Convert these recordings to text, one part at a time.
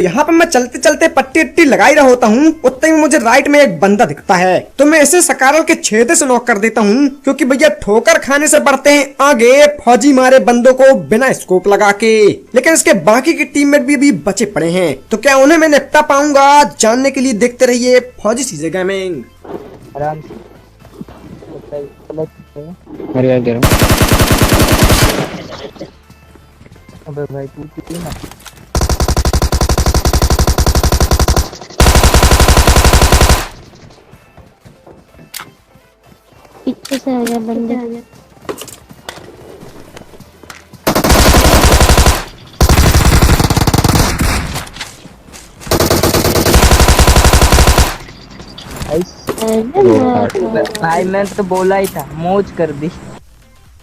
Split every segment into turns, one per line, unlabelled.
यहाँ पे मैं चलते चलते पट्टी अट्टी लगाई रहा होता हूँ, उतने में मुझे राइट में एक बंदा दिखता है, तो मैं इसे सकारल के छेदे से नॉक कर देता हूँ, क्योंकि भैया ठोकर खाने से बढ़ते हैं आगे फौजी मारे बंदों को बिना स्कोप लगा के। लेकिन इसके बाकी के टीममेट भी अभी बचे पड़े हैं, तो क्या उन्हें मैं निपटा पाऊंगा, जानने के लिए देखते रहिए फौजी सीजे गेमिंग।
आराम से
दे रहा हूँ।
अबे भाई तू कितनी ना
पीछे से आ गया बंदे।
भाई मैं तो बोला ही था, मौज कर दी।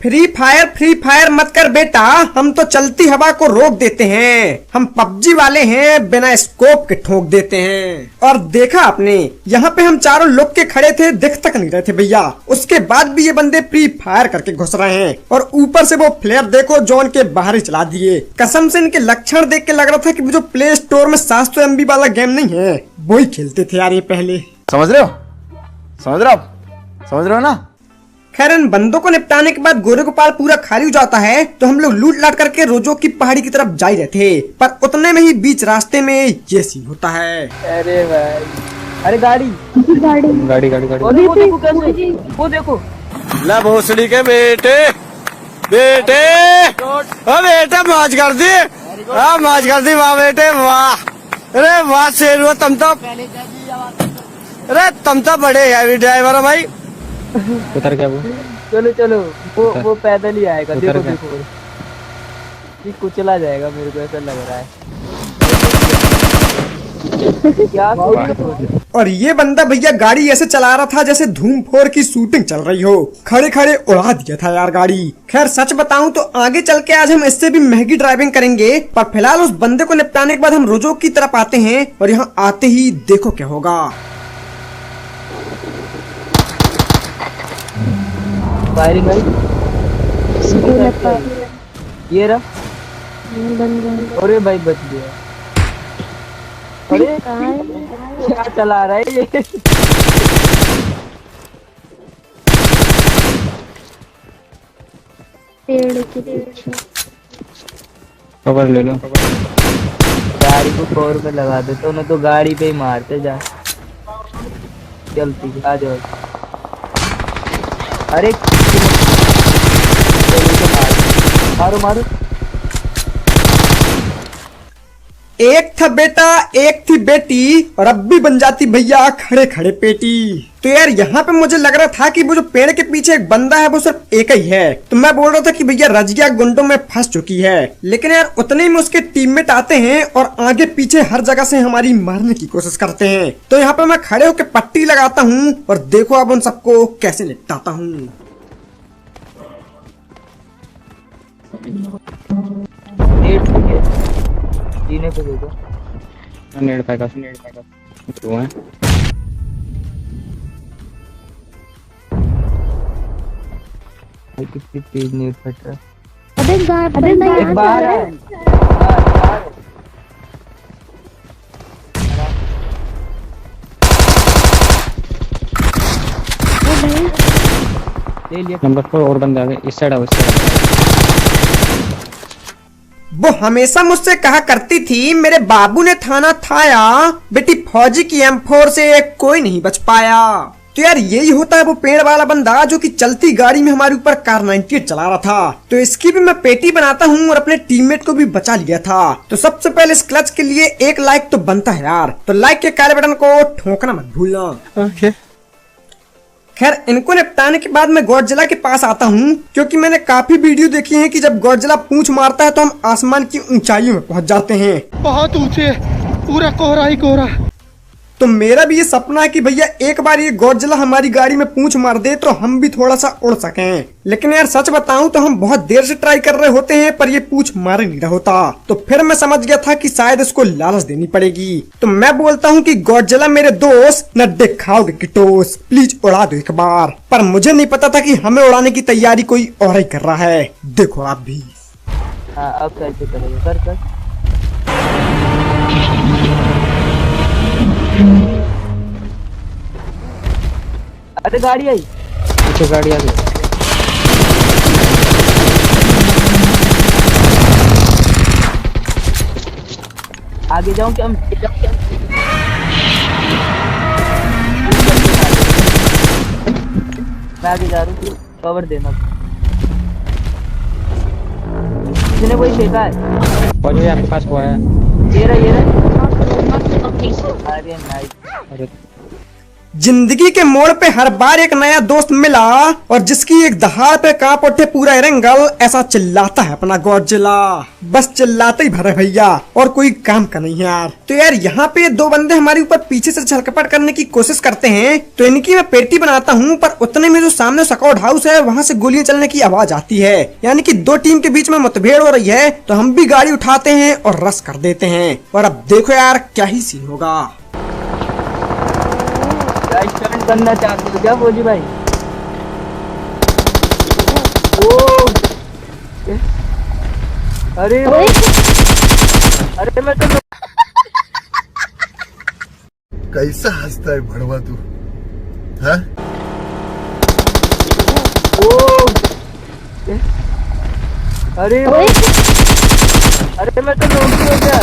फ्री फायर मत कर बेटा, हम तो चलती हवा को रोक देते हैं, हम पबजी वाले हैं, बिना स्कोप के ठोक देते हैं। और देखा आपने, यहाँ पे हम चारों लोग के खड़े थे, दिख तक नहीं रहे थे भैया, उसके बाद भी ये बंदे फ्री फायर करके घुस रहे हैं, और ऊपर से वो फ्लेयर देखो जोन के बाहर ही चला दिए। कसम से इनके लक्षण देख के लग रहा था कि जो प्ले स्टोर में 700 MB वाला गेम नहीं है, वो ही खेलते थे यार ये पहले।
समझ रहे हो ना।
खैर इन बंदों को निपटाने के बाद गोरे गोपाल पूरा खाली हो जाता है, तो हम लोग लूट लाट करके रोजो की पहाड़ी की तरफ जा ही रहे थे, पर उतने में ही बीच रास्ते में ये सीन होता है।
अरे भाई, अरे गाड़ी वो देखो कैसे, वो देखो
ला भोसड़ी के बेटे मौज कर दी, वाह बेटे वाह। अरे वाह शेर तुम तो बड़े हैवी ड्राइवर हो भाई।
उतर क्या वो?
चलो वो पैदल ही आएगा। देखो ये कुचला जाएगा, मेरे को ऐसा लग रहा है। क्या
और ये बंदा भैया गाड़ी ऐसे चला रहा था जैसे धूम 4 की शूटिंग चल रही हो, खड़े खड़े उड़ा दिया था यार गाड़ी। खैर सच बताऊं तो आगे चल के आज हम इससे भी महंगी ड्राइविंग करेंगे, पर फिलहाल उस बंदे को निपटाने के बाद हम रोजो की तरफ आते हैं, और यहाँ आते ही देखो क्या होगा।
फायरिंग भाई, ये रहा। अरे भाई बच गया। अरे क्या चला रहा है ये?
पेड़ के पीछे
कवर ले लो।
गाड़ी को कोर पे लगा दे, तो न तो गाड़ी पे ही मारते जा। चलती आ जाओ। अरे मारो
एक था बेटा एक थी बेटी, और अब भी बन जाती भैया खड़े खड़े पेटी। तो यार यहाँ पे मुझे लग रहा था कि वो जो पेड़ के पीछे एक बंदा है वो सिर्फ एक ही है, तो मैं बोल रहा था कि भैया रजिया गुंडों में फंस चुकी है। लेकिन यार उतने में उसके टीममेट आते हैं और आगे पीछे हर जगह से हमारी मारने की कोशिश करते हैं। तो यहाँ पे मैं खड़े होकर पट्टी लगाता हूँ, और देखो अब उन सबको कैसे निपटाता हूँ।
जीने पे देखो,
नेड पैका तो है।
कितनी तेज नेट फट रहा।
अबे
एक बाहर है। ले लिया।
नंबर 4 और बंदे आ गए इस साइड।
वो हमेशा मुझसे कहा करती थी, मेरे बाबू ने थाना थाया, बेटी फौजी की M4 से कोई नहीं बच पाया। तो यार यही होता है वो पेड़ वाला बंदा जो कि चलती गाड़ी में हमारे ऊपर कार 98 चला रहा था। तो इसकी भी मैं पेटी बनाता हूँ और अपने टीममेट को भी बचा लिया था। तो सबसे पहले इस क्लच के लिए एक लाइक तो बनता है यार, तो लाइक के काले बटन को ठोकना मत भूलना। खैर इनको निपटाने के बाद मैं गॉडजिला के पास आता हूँ, क्योंकि मैंने काफी वीडियो देखी है कि जब गॉडजिला पूंछ मारता है तो हम आसमान की ऊंचाइयों में पहुंच जाते हैं, बहुत ऊंचे, पूरा कोहरा ही कोहरा। तो मेरा भी ये सपना है कि भैया एक बार ये गॉडजिला हमारी गाड़ी में पूंछ मार दे तो हम भी थोड़ा सा उड़ सकें। लेकिन यार सच बताऊं तो हम बहुत देर से ट्राई कर रहे होते हैं, पर ये पूंछ मार नहीं रहा होता। तो फिर मैं समझ गया था कि शायद इसको लालच देनी पड़ेगी। तो मैं बोलता हूँ कि गॉडजिला मेरे दोस्त, न दिखाओगे कि टोस, प्लीज उड़ा दो एक बार। पर मुझे नहीं पता था कि हमें उड़ाने की तैयारी कोई और ही कर रहा है। देखो आप भी।
अब कैसे करेंगे? कर अरे गाड़ी आई।
पीछे गाड़ी आ गई।
आगे जाऊं क्या? मैं आगे जा रहा हूँ, कवर देना। किसने कोई फेंका है?
फौजी भाई आपके पास वो है।
ये रहा। अरे नाइस।
अरे
जिंदगी के मोड़ पे हर बार एक नया दोस्त मिला और जिसकी एक दहाड़ पे कांप उठे पूरा एरंगल, ऐसा चिल्लाता है अपना गॉडजिला। बस चिल्लाते ही भरे भैया, और कोई काम का नहीं है यार। तो यार यहाँ पे दो बंदे हमारे ऊपर पीछे से छलकपट करने की कोशिश करते हैं, तो इनकी मैं पेटी बनाता हूँ, पर उतने में जो सामने स्काउट हाउस है वहाँ से गोलियां चलने की आवाज आती है। यानी कि दो टीम के बीच में मुठभेड़ हो रही है, तो हम भी गाड़ी उठाते हैं और रश कर देते हैं। और अब देखो यार क्या ही सीन होगा।
स्टंट करना चाहते हो क्या फौजी भाई? ओ अरे अरे मैं तो
कैसा हंसता है भड़वा तू, हाँ?
ओ अरे अरे मैं तो नौकरी हो गया।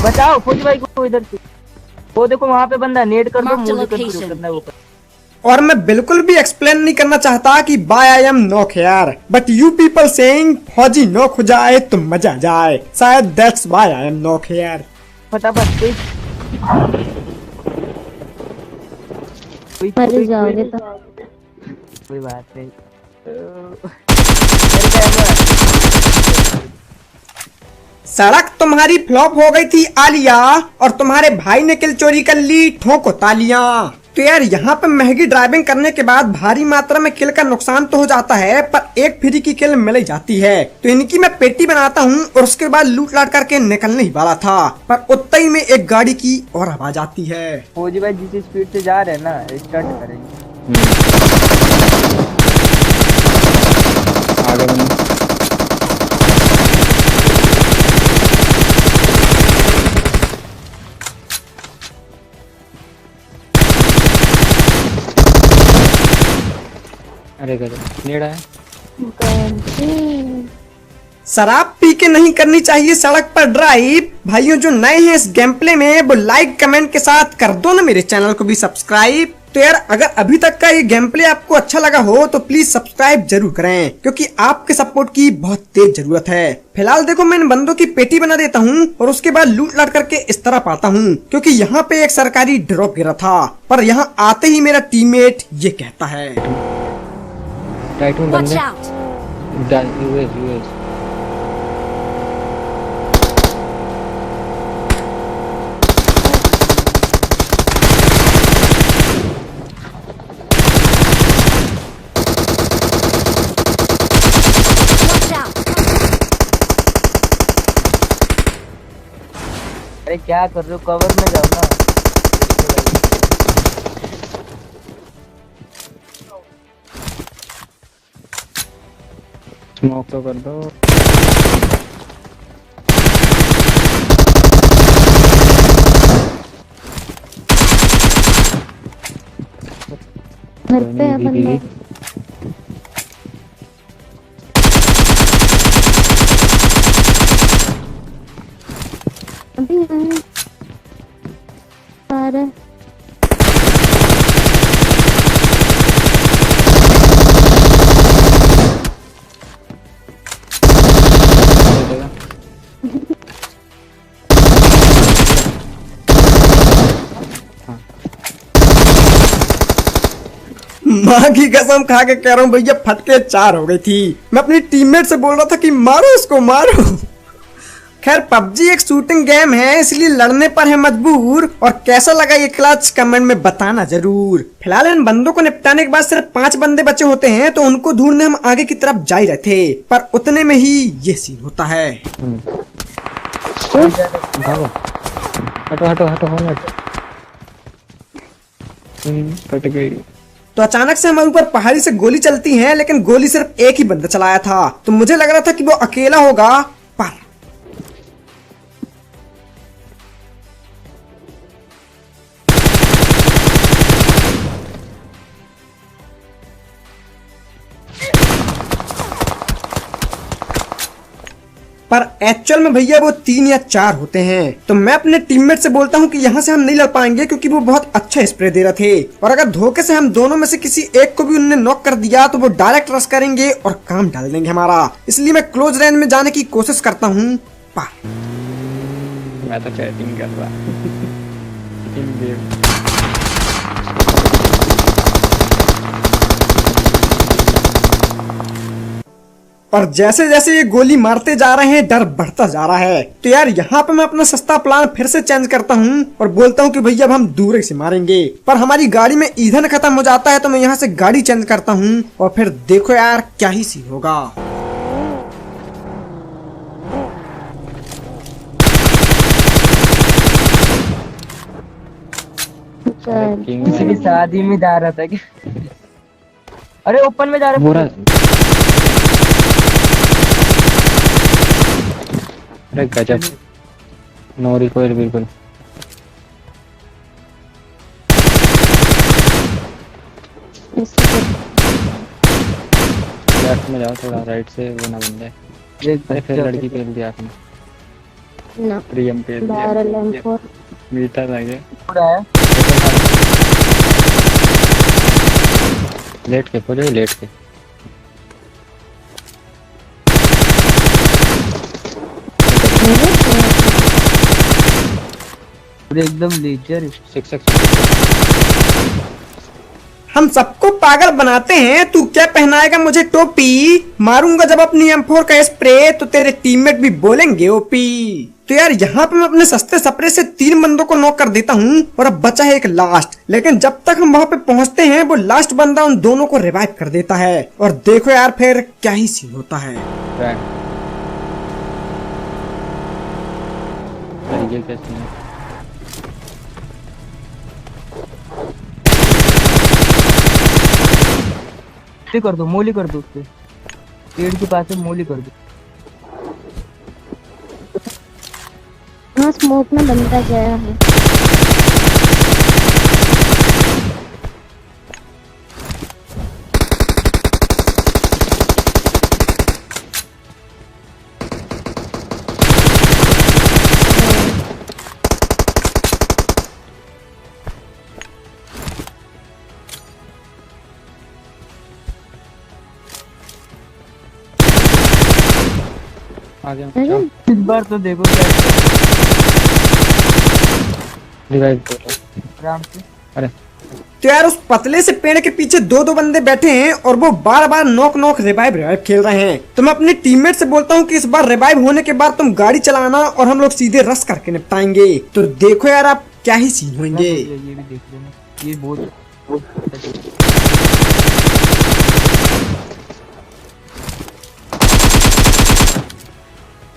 बचाओ फौजी भाई को इधर से। वो देखो वहाँ पे बंदा, नेट कर दो, मूव करना है वो कर।
और मैं बिल्कुल भी एक्सप्लेन नहीं करना चाहता कि बाय आई एम नॉक यार, बट यू पीपल सेइंग फौजी नॉक हो जाए तो मजा जाए, शायद that's why I am knock यार।
फटाफट
मर जाओगे तो।
कोई बात नहीं।
सड़क तुम्हारी फ्लॉप हो गई थी आलिया, और तुम्हारे भाई ने किल चोरी कर ली, ठोको तालियां। तो यार यहाँ पे महंगी ड्राइविंग करने के बाद भारी मात्रा में किल का नुकसान तो हो जाता है, पर एक फ्री की किल मिल ही जाती है। तो इनकी मैं पेटी बनाता हूँ और उसके बाद लूट लाट करके निकलने ही वाला था, पर उतना ही में एक गाड़ी की और आवाज आती है।
फौजी भाई जिस स्पीड से जा रहे हैं ना, स्टार्ट करेंगे।
आगे बंदा। अरे नेड़ा है।
शराब पी के नहीं करनी चाहिए सड़क पर ड्राइव। भाइयों जो नए हैं इस गेम प्ले में, वो लाइक कमेंट के साथ कर दो ना मेरे चैनल को भी सब्सक्राइब। तो यार अगर अभी तक का ये गेम प्ले आपको अच्छा लगा हो तो प्लीज सब्सक्राइब जरूर करें, क्योंकि आपके सपोर्ट की बहुत तेज जरूरत है। फिलहाल देखो मैं इन बंदों की पेटी बना देता हूँ और उसके बाद लूट लाट करके इस तरह पाता हूँ, क्योंकि यहाँ पे एक सरकारी ड्रॉप गिरा था, पर यहाँ आते ही मेरा टीममेट ये कहता है
राइट में बंदे। यूएस
अरे क्या कर रहे हो, कवर में जाओ ना।
स्मोक तो कर दो।
घर पे है बंदा। अभी है आ रहा है।
माँ की कसम खा के कह रहा हूँ भैया, फटके 4 हो गई थी। मैं अपनी टीममेट से बोल रहा था कि मारो इसको मारो। खैर पबजी एक शूटिंग गेम है, इसलिए लड़ने पर है मजबूर। और कैसा लगा ये क्लच कमेंट में बताना जरूर। फिलहाल इन बंदों को निपटाने के बाद सिर्फ 5 बंदे बचे होते हैं, तो उनको ढूंढने हम आगे की तरफ जा ही रहे थे, पर उतने में ही ये सीन होता है।
भागो। हटो हटो हटो हटो। कट गई।
तो अचानक से हमारे ऊपर पहाड़ी से गोली चलती है, लेकिन गोली सिर्फ एक ही बंदा चलाया था। तो मुझे लग रहा था कि वो अकेला होगा, पर एक्चुअल में भैया वो 3 या 4 होते हैं। तो मैं अपने टीममेट से बोलता हूँ कि यहाँ से हम नहीं लड़ पाएंगे, क्योंकि वो बहुत अच्छा स्प्रे दे रहे थे, और अगर धोखे से हम दोनों में से किसी एक को भी उन्होंने नॉक कर दिया तो वो डायरेक्ट रश करेंगे और काम डाल देंगे हमारा। इसलिए मैं क्लोज रेंज में जाने की कोशिश करता हूँ।
मैं तो चैटिंग कर रहा इन गेम।
और जैसे जैसे ये गोली मारते जा रहे हैं, डर बढ़ता जा रहा है। तो यार यहाँ पे मैं अपना सस्ता प्लान फिर से चेंज करता हूँ और बोलता हूँ कि भैया अब हम दूर से मारेंगे। पर हमारी गाड़ी में ईंधन खत्म हो जाता है, तो मैं यहाँ से गाड़ी चेंज करता हूँ और फिर देखो यार क्या ही सीन होगा।
किसी की शादी में जा रहा था क्या? अरे ओपन में जा रहा
बोरा। अरे गजब, नो रिकॉइल बिल्कुल। लेफ्ट में जाओ थोड़ा, राइट से वो ना बन जाए। अरे फिर लड़की पेल दिया आपने।
ना
प्रियम पेल दिया, मीठा लगे। लेट के खोलो, लेट के।
एकदम लेजर।
6x।
हम सबको पागल बनाते हैं। तू क्या पहनाएगा मुझे टोपी? मारूंगा जब अपनी M4 का स्प्रे तो तेरे टीममेट भी बोलेंगे ओपी। तो यार यहाँ पे मैं अपने सस्ते स्प्रे से 3 बंदों को नॉक कर देता हूँ और अब बचा है एक लास्ट। लेकिन जब तक हम वहाँ पे पहुँचते हैं, वो लास्ट बंदा उन दोनों को रिवाइव कर देता है। और देखो यार फिर क्या ही सीन होता है।
ये कैसे है?
कर दो, मोली कर दो उससे, पेड़ के पास में मोली कर दो।
हाँ स्मोक में बंदा गया है।
आ गया।
इस बार तो देखो क्या
रिवाइव करो
आराम से।
अरे
तो यार उस पतले से पेड़ के पीछे 2-2 बंदे बैठे हैं और वो बार-बार नॉक रिवाइव खेल रहे हैं। तो मैं अपने टीममेट से बोलता हूँ कि इस बार रिवाइव होने के बाद तुम गाड़ी चलाना और हम लोग सीधे रश करके निपटाएंगे। तो देखो यार आप क्या ही सीन होंगे।
ये भी देख लेना, ये बहुत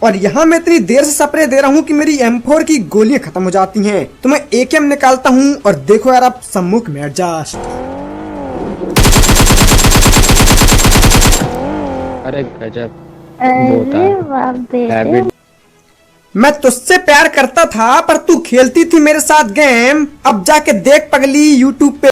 और यहाँ मैं इतनी देर से स्प्रे दे रहा हूँ कि मेरी M4 की गोलियां खत्म हो जाती हैं। तो मैं AKM निकालता हूँ और देखो यार आप सम्मुख में एडजस्ट।
अरे गजब।
अरे बाप रे।
मैं तुझसे प्यार करता था पर तू खेलती थी मेरे साथ गेम। अब जाके देख पगली YouTube पे